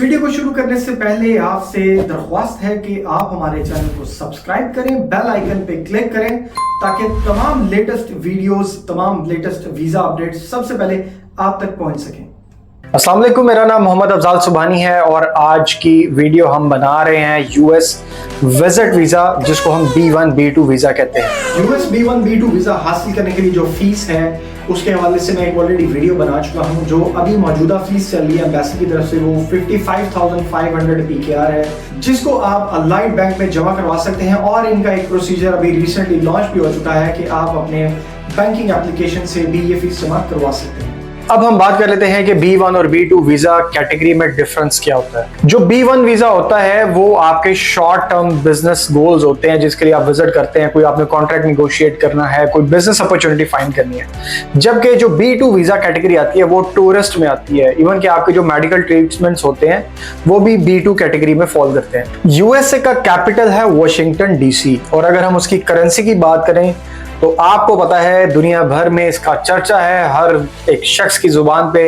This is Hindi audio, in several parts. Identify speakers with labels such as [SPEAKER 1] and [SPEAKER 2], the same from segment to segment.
[SPEAKER 1] वीडियो को शुरू करने से पहले आपसे दरख्वास्त है कि आप हमारे चैनल को सब्सक्राइब करें, बेल आइकन पे क्लिक करें ताकि तमाम लेटेस्ट वीडियोस, तमाम लेटेस्ट वीजा अपडेट्स सबसे पहले आप तक पहुंच सकें। अस्सलाम वालेकुम, मेरा नाम मोहम्मद अफजाल सुबहानी है और आज की वीडियो हम बना रहे हैं यूएस विजिट वीज़ा, जिसको हम B1 B2 वीज़ा कहते हैं। यूएस B1 B2 वीज़ा हासिल करने के लिए जो फीस है उसके हवाले से मैं एक ऑलरेडी वीडियो बना चुका हूं। जो अभी मौजूदा फीस चल रही है एम्बेसी की तरफ से वो 55,500 PKR है, जिसको आप अलाइड बैंक में जमा करवा सकते हैं। और इनका एक प्रोसीजर अभी रिसेंटली लॉन्च भी हो चुका है कि आप अपने बैंकिंग एप्लीकेशन से भी ये फीस जमा करवा सकते हैं। अब हम बात कर लेते हैं कि B1 और B2 वीजा कैटेगरी में डिफरेंस क्या होता है। जो B1 वीजा होता है वो आपके शॉर्ट टर्म बिजनेस गोल्स होते हैं, जिसके लिए आप विजिट करते हैं, कोई आपने कॉन्ट्रैक्ट निगोशिएट करना है, कोई बिजनेस अपॉर्चुनिटी फाइंड करनी है। जबकि जो B2 वीजा कैटेगरी आती है वो टूरिस्ट में आती है। इवन कि आपके जो मेडिकल ट्रीटमेंट्स होते हैं वो भी B2 कैटेगरी में फॉल करते हैं। यूएसए का कैपिटल है वॉशिंगटन DC, और अगर हम उसकी करेंसी की बात करें तो आपको पता है दुनिया भर में इसका चर्चा है, हर एक शख्स की जुबान पे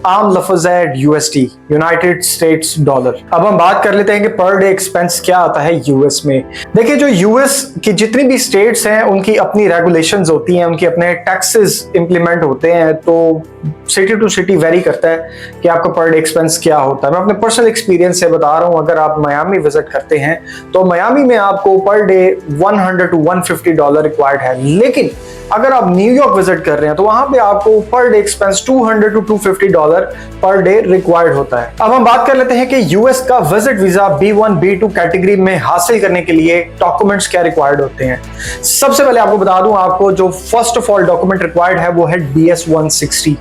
[SPEAKER 1] आम लफ्ज है USD, यूनाइटेड स्टेट्स डॉलर। अब हम बात कर लेते हैं कि पर डे एक्सपेंस क्या आता है यूएस में। देखिए, जो यूएस की जितनी भी स्टेट्स हैं उनकी अपनी रेगुलेशंस होती हैं, उनके अपने टैक्सेस इंप्लीमेंट होते हैं, तो सिटी टू सिटी वेरी करता है कि आपका पर डे एक्सपेंस क्या होता है। मैं अपने पर्सनल एक्सपीरियंस से बता रहा हूँ, अगर आप मियामी विजिट करते हैं तो मियामी में आपको पर डे $100 to $150 रिक्वायर्ड है। लेकिन अगर आप न्यूयॉर्क विजिट कर रहे हैं तो वहां पे आपको per day expense $200 to $250 per day required होता है। अब हम बात कर लेते हैं कि यूएस का visit visa B1 B2 category में हासिल करने के लिए डॉक्यूमेंट्स क्या रिक्वायर्ड होते हैं। सबसे पहले आपको बता दूं, आपको जो first of all document required है वो है DS-160।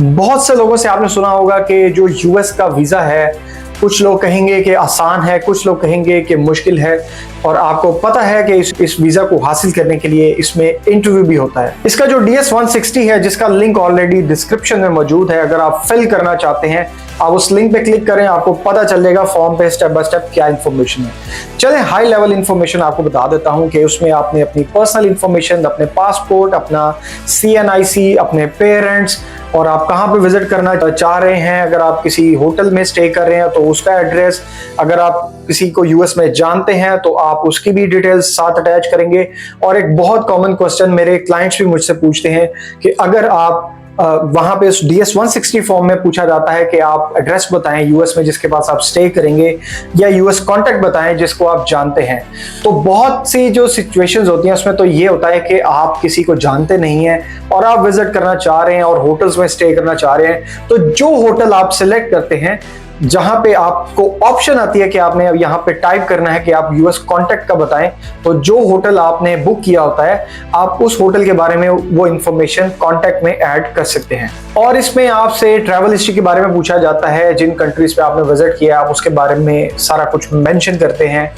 [SPEAKER 1] बहुत से लोगों से आपने सुना होगा कि जो यूएस का वीजा है, कुछ लोग कहेंगे कि आसान है, कुछ लोग कहेंगे कि मुश्किल है, और आपको पता है कि इस वीजा को हासिल करने के लिए इसमें इंटरव्यू भी होता है। इसका जो DS-160 है, जिसका लिंक ऑलरेडी डिस्क्रिप्शन में मौजूद है, अगर आप फिल करना चाहते हैं आप उस लिंक पे क्लिक करें, आपको पता चल जाएगा फॉर्म पे स्टेप बाय स्टेप क्या इन्फॉर्मेशन है। चलें हाई लेवल इन्फॉर्मेशन आपको बता देता हूं कि उसमें आपने अपनी पर्सनल इन्फॉर्मेशन, अपने पासपोर्ट, अपना CNIC, अपने पेरेंट्स, और आप कहाँ पे विजिट करना चाह रहे हैं, अगर आप किसी होटल में स्टे कर रहे हैं तो उसका एड्रेस, अगर आप किसी को यूएस में जानते हैं तो आप उसकी भी डिटेल्स साथ अटैच करेंगे। और एक बहुत कॉमन क्वेश्चन मेरे क्लाइंट्स भी मुझसे पूछते हैं कि अगर आप वहां पे उस DS-160 फॉर्म में पूछा जाता है कि आप एड्रेस बताएं यूएस में जिसके पास आप स्टे करेंगे, या यूएस कॉन्टैक्ट बताएं जिसको आप जानते हैं। तो बहुत सी जो सिचुएशंस होती हैं उसमें तो ये होता है कि आप किसी को जानते नहीं हैं और आप विजिट करना चाह रहे हैं और होटल्स में स्टे करना चाह रहे हैं, तो जो होटल आप सिलेक्ट करते हैं, जहां पे आपको ऑप्शन आती है कि आपने अब यहाँ पे टाइप करना है कि आप यूएस कॉन्टैक्ट का बताएं, तो जो होटल आपने बुक किया होता है आप उस होटल के बारे में वो इंफॉर्मेशन कॉन्टैक्ट में ऐड कर सकते हैं। और इसमें आपसे ट्रैवल हिस्ट्री के बारे में पूछा जाता है, जिन कंट्रीज पे आपने विजिट किया आप उसके बारे में सारा कुछ मेंशन करते हैं।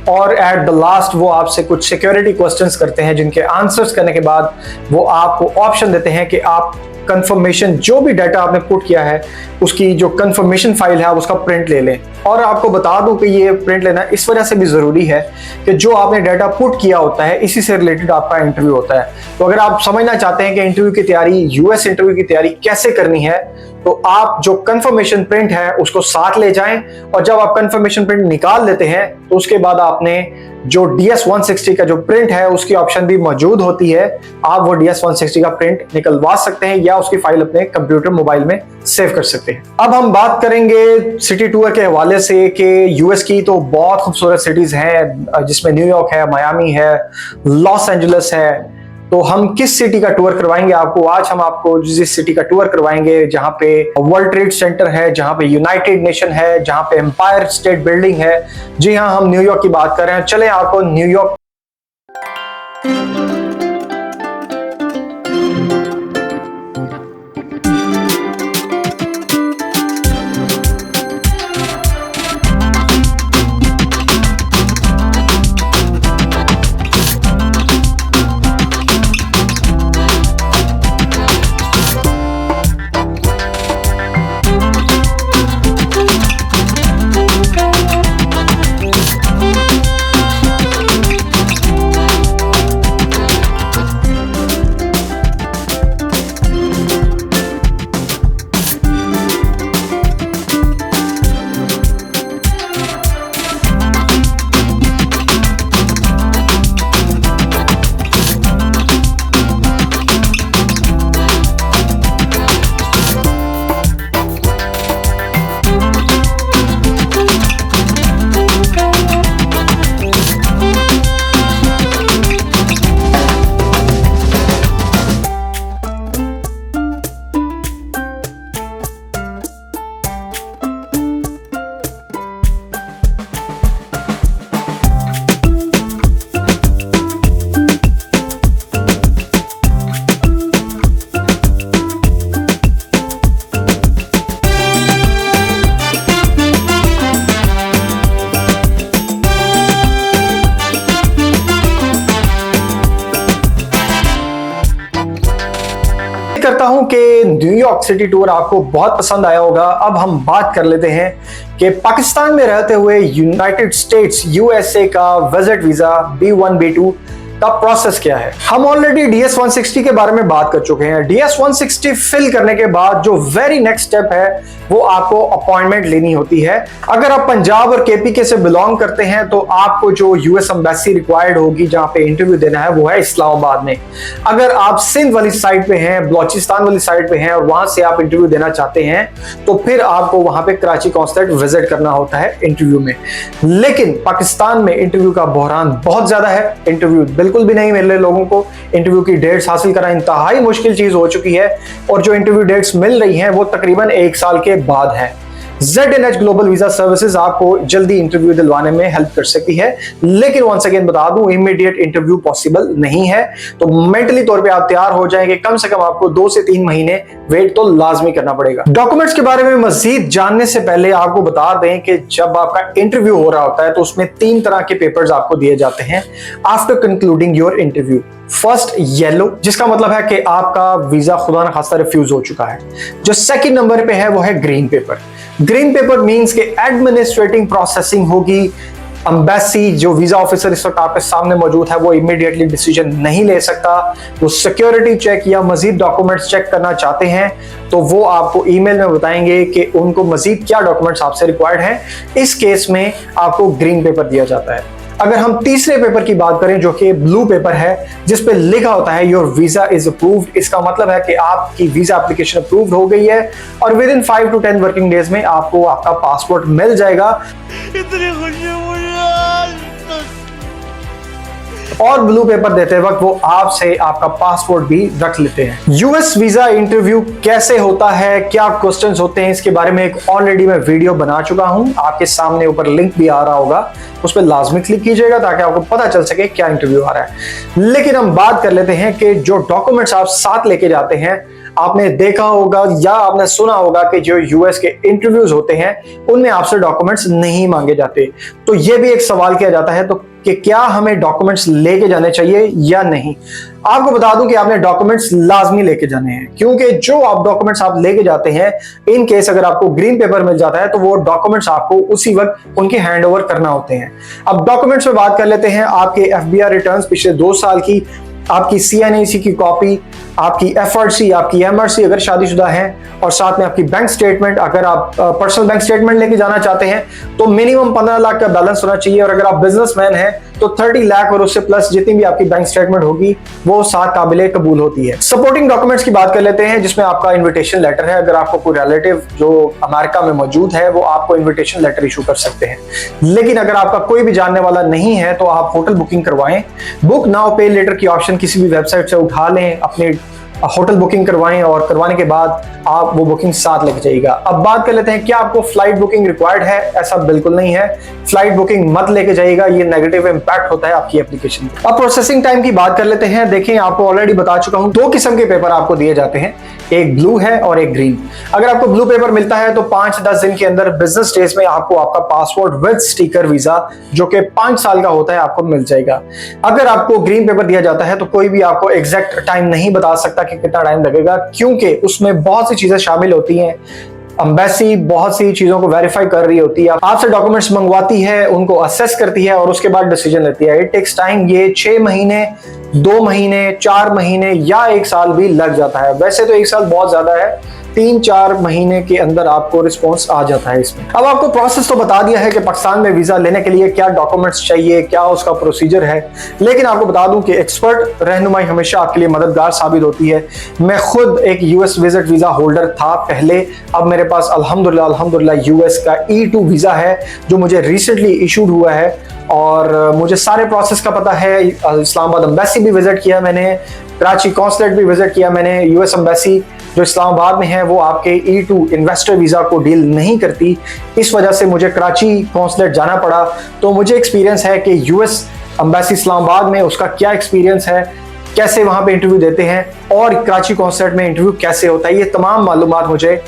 [SPEAKER 1] और एट द लास्ट वो आपसे कुछ सिक्योरिटी क्वेश्चंस करते हैं, जिनके आंसर्स करने के बाद वो आपको ऑप्शन देते हैं कि आप कंफर्मेशन, जो भी डाटा आपने पुट किया है उसकी जो कंफर्मेशन फाइल है उसका प्रिंट ले लें। और आपको बता दूं कि ये प्रिंट लेना इस वजह से भी ज़रूरी है कि जो आपने डाटा पुट किया होता है इसी से रिलेटेड आपका इंटरव्यू होता है। तो अगर आप समझना चाहते हैं कि इंटरव्यू की तैयारी, यूएस इंटरव्यू की तैयारी कैसे करनी है, तो आप जो कंफर्मेशन प्रिंट है उसको साथ ले जाएं, और जब आप कंफर्मेशन प्रिंट निकाल लेते हैं तो उसके बाद आपने जो DS-160 का जो प्रिंट है उसकी ऑप्शन भी मौजूद होती है, आप वो DS-160 का प्रिंट निकलवा सकते हैं या उसकी फाइल अपने कंप्यूटर, मोबाइल में सेव कर सकते हैं। अब हम बात करेंगे सिटी टूर के हवाले से कि यूएस की तो बहुत खूबसूरत सिटीज हैं, जिसमें न्यूयॉर्क है, मियामी है, लॉस एंजलिस है। तो हम किस सिटी का टूर करवाएंगे आपको? आज हम आपको जिस सिटी का टूर करवाएंगे जहां पे वर्ल्ड ट्रेड सेंटर है, जहां पे यूनाइटेड नेशन है, जहां पे एम्पायर स्टेट बिल्डिंग है। जी हाँ, हम न्यूयॉर्क की बात कर रहे हैं। चलें आपको न्यूयॉर्क करता हूं कि न्यूयॉर्क सिटी टूर आपको बहुत पसंद आया होगा। अब हम बात कर लेते हैं कि पाकिस्तान में रहते हुए यूनाइटेड स्टेट्स यूएसए का विजिट वीजा B1 B2 का प्रोसेस क्या है। हम ऑलरेडी DS-160 के बारे में बात कर चुके हैं। DS-160 फिल करने के बाद जो वेरी नेक्स्ट स्टेप है वो आपको अपॉइंटमेंट लेनी होती है। अगर आप पंजाब और KPK से बिलोंग करते हैं तो आपको जो यूएस एम्बेसी रिक्वायर्ड होगी जहां पे इंटरव्यू देना है वो है इस्लामाबाद में। अगर आप सिंध वाली साइड पे हैं, बलोचिस्तान वाली साइड पे हैं और वहां से आप इंटरव्यू देना चाहते हैं तो फिर आपको वहां पे कराची कॉन्सुलेट विजिट करना होता है इंटरव्यू में। लेकिन पाकिस्तान में इंटरव्यू का बहरान बहुत ज्यादा है। इंटरव्यू बिल्कुल भी नहीं मिल रहे लोगों को। इंटरव्यू की डेट्स हासिल करना इंतहाई मुश्किल चीज हो चुकी है और जो इंटरव्यू डेट्स मिल रही हैं वो तकरीबन 1 साल के बाद है। ZNH ग्लोबल वीजा सर्विसेज आपको जल्दी इंटरव्यू दिलवाने में हेल्प कर सकती है, लेकिन वंस अगेन बता दूं इमीडिएट इंटरव्यू पॉसिबल नहीं है। तो मेंटली तौर पे आप तैयार हो जाएंगे, कम से कम आपको 2 से 3 महीने वेट तो लाजमी करना पड़ेगा। डॉक्यूमेंट्स के बारे में मजीद जानने से पहले आपको बता दें कि जब आपका इंटरव्यू हो रहा होता है तो उसमें 3 तरह के पेपर्स आपको दिए जाते हैं after concluding your interview. First yellow, जिसका मतलब है कि आपका वीजा खुदा न खास्ता रिफ्यूज हो चुका है। जो सेकंड नंबर पे है वो है green pepper. Green pepper means कि एडमिनिस्ट्रेटिंग प्रोसेसिंग होगी। एम्बेसी जो वीजा ऑफिसर इस वक्त आपके सामने मौजूद है वो इमीडिएटली डिसीजन नहीं ले सकता। वो सिक्योरिटी चेक या मजीद डॉक्यूमेंट्स चेक करना चाहते हैं तो वो आपको ईमेल में बताएंगे कि उनको मजीद क्या डॉक्यूमेंट्स आपसे रिक्वायर्ड हैं। इस केस में आपको ग्रीन पेपर दिया जाता है। अगर हम तीसरे पेपर की बात करें जो कि ब्लू पेपर है, जिस पे लिखा होता है योर वीजा इज अप्रूव्ड, इसका मतलब है कि आपकी वीजा एप्लीकेशन अप्रूव्ड हो गई है और with in 5 to 10 working days में आपको आपका पासपोर्ट मिल जाएगा। इतनी खुशी और ब्लू पेपर देते वक्त वो आपसे आपका पासपोर्ट भी रख लेते हैं। यूएस वीजा इंटरव्यू कैसे होता है, क्या क्वेश्चंस होते हैं, इसके बारे में एक ऑलरेडी मैं वीडियो बना चुका हूं। आपके सामने ऊपर लिंक भी आ रहा होगा, उस पर लाजमी क्लिक कीजिएगा ताकि आपको पता चल सके क्या इंटरव्यू आ रहा है। लेकिन हम बात कर लेते हैं कि जो डॉक्यूमेंट्स आप साथ लेके जाते हैं, आपने देखा होगा या आपने सुना होगा कि जो यूएस के इंटरव्यूज होते हैं उनमें आपसे डॉक्यूमेंट्स नहीं मांगे जाते। तो ये भी एक सवाल किया जाता है तो कि क्या हमें डॉक्यूमेंट्स लेके जाने चाहिए या नहीं। आपको बता दूं कि आपने डॉक्यूमेंट्स लाजमी लेके जाने हैं, क्योंकि जो आप डॉक्यूमेंट्स आप लेके जाते हैं इन केस अगर आपको ग्रीन पेपर मिल जाता है तो वो डॉक्यूमेंट्स आपको उसी वक्त उनके हैंड ओवर करना होते हैं। अब डॉक्यूमेंट्स में बात कर लेते हैं। आपके FBI रिटर्न्स पिछले 2 साल की, आपकी CNAC की कॉपी, आपकी FRC, आपकी MRC अगर शादीशुदा है, और साथ में आपकी बैंक स्टेटमेंट। अगर आप पर्सनल बैंक स्टेटमेंट लेके जाना चाहते हैं तो मिनिमम 15 लाख का बैलेंस होना चाहिए, और अगर आप बिजनेसमैन हैं तो 30 लाख और उससे प्लस जितनी भी आपकी बैंक स्टेटमेंट होगी वो साथ काबिले कबूल होती है। सपोर्टिंग डॉक्यूमेंट्स की बात कर लेते हैं, जिसमें आपका इन्विटेशन लेटर है। अगर आपको कोई रिलेटिव जो अमेरिका में मौजूद है वो आपको इन्विटेशन लेटर इशू कर सकते हैं। लेकिन अगर आपका कोई भी जानने वाला नहीं है तो आप होटल बुकिंग करवाएं। बुक नाउ पे लेटर की ऑप्शन किसी भी वेबसाइट से उठा लें, अपने होटल बुकिंग करवाएं और करवाने के बाद आप वो बुकिंग साथ लेके जाइएगा। अब बात कर लेते हैं क्या आपको फ्लाइट बुकिंग रिक्वायर्ड है। ऐसा बिल्कुल नहीं है, फ्लाइट बुकिंग मत लेके जाइएगा, ये नेगेटिव इंपैक्ट होता है आपकी एप्लीकेशन पे। अब प्रोसेसिंग टाइम की बात कर लेते हैं। देखें, आपको ऑलरेडी बता चुका हूं 2 किस्म के पेपर आपको दिए जाते हैं, एक ब्लू है और एक ग्रीन। अगर आपको ब्लू पेपर मिलता है तो 5-10 दिन के अंदर बिजनेस डेज में आपको आपका पासपोर्ट विद स्टिकर वीजा जो कि 5 साल का होता है आपको मिल जाएगा। अगर आपको ग्रीन पेपर दिया जाता है तो कोई भी आपको एग्जैक्ट टाइम नहीं बता सकता कि कितना टाइम लगेगा, क्योंकि उसमें बहुत सी चीजें शामिल होती हैं। एम्बेसी बहुत सी चीजों को वेरीफाई कर रही होती है, आपसे डॉक्यूमेंट्स मंगवाती है, उनको असेस करती है और उसके बाद डिसीजन लेती है। It takes time. ये 6 महीने, 2 महीने, 4 महीने या 1 साल भी लग जाता है। वैसे तो 1 साल बहुत ज्यादा है, 3-4 महीने के अंदर आपको रिस्पॉन्स आ जाता है इसमें। अब आपको प्रोसेस तो बता दिया है कि पाकिस्तान में वीजा लेने के लिए क्या डॉक्यूमेंट्स चाहिए, क्या उसका प्रोसीजर है, लेकिन आपको बता दूं कि एक्सपर्ट रहनुमाई हमेशा आपके लिए मददगार साबित होती है। मैं खुद एक यूएस विजिट वीजा होल्डर था पहले, अब मेरे पास अल्हम्दुलिल्लाह यूएस का E2 वीजा है जो मुझे रिसेंटली इशूड हुआ है और मुझे सारे प्रोसेस का पता है। इस्लामाबाद एम्बेसी भी विजिट किया मैंने, कराची कॉन्सुलेट भी विजिट किया मैंने। यूएस एम्बेसी जो इस्लामाबाद में है वो आपके E2 इन्वेस्टर वीजा को डील नहीं करती, इस वजह से मुझे कराची कॉन्सुलेट जाना पड़ा। तो मुझे एक्सपीरियंस है कि यूएस एम्बेसी इस्लामाबाद में उसका क्या एक्सपीरियंस है, कैसे वहां पे इंटरव्यू देते हैं और कराची कॉन्सुलेट में इंटरव्यू कैसे होता है, ये तमाम मालूमात मुझे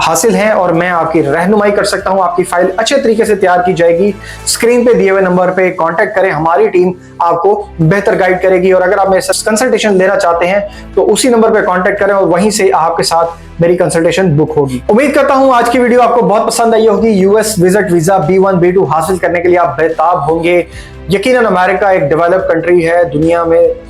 [SPEAKER 1] हासिल हैं और मैं आपकी रहनुमाई कर सकता हूं। आपकी फाइल अच्छे तरीके से तैयार की जाएगी। स्क्रीन पे दिए हुए नंबर पे कांटेक्ट करें, हमारी टीम आपको बेहतर गाइड करेगी। और अगर आप मेरे से कंसल्टेशन लेना चाहते हैं तो उसी नंबर पे कांटेक्ट करें और वहीं से आपके साथ मेरी कंसल्टेशन बुक होगी। उम्मीद करता हूं आज की वीडियो आपको बहुत पसंद आई होगी। US visit visa B1 B2 हासिल करने के लिए आप बेताब होंगे। यकीनन अमेरिका एक डेवलप कंट्री है, दुनिया में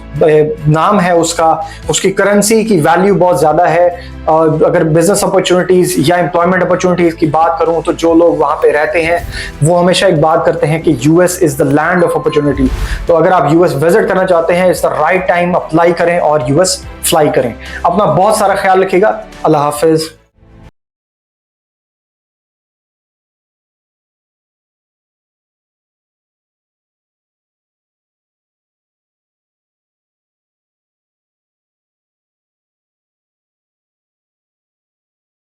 [SPEAKER 1] नाम है उसका, उसकी करेंसी की वैल्यू बहुत ज्यादा है। और अगर बिजनेस अपॉर्चुनिटीज या एम्प्लॉयमेंट अपॉर्चुनिटीज की बात करूं तो जो लोग वहां पे रहते हैं वो हमेशा एक बात करते हैं कि US is the land of opportunity. तो अगर आप यूएस विजिट करना चाहते हैं, it's the right time, apply करें और यूएस फ्लाई करें। अपना बहुत सारा ख्याल रखिएगा। अल्लाह हाफिज।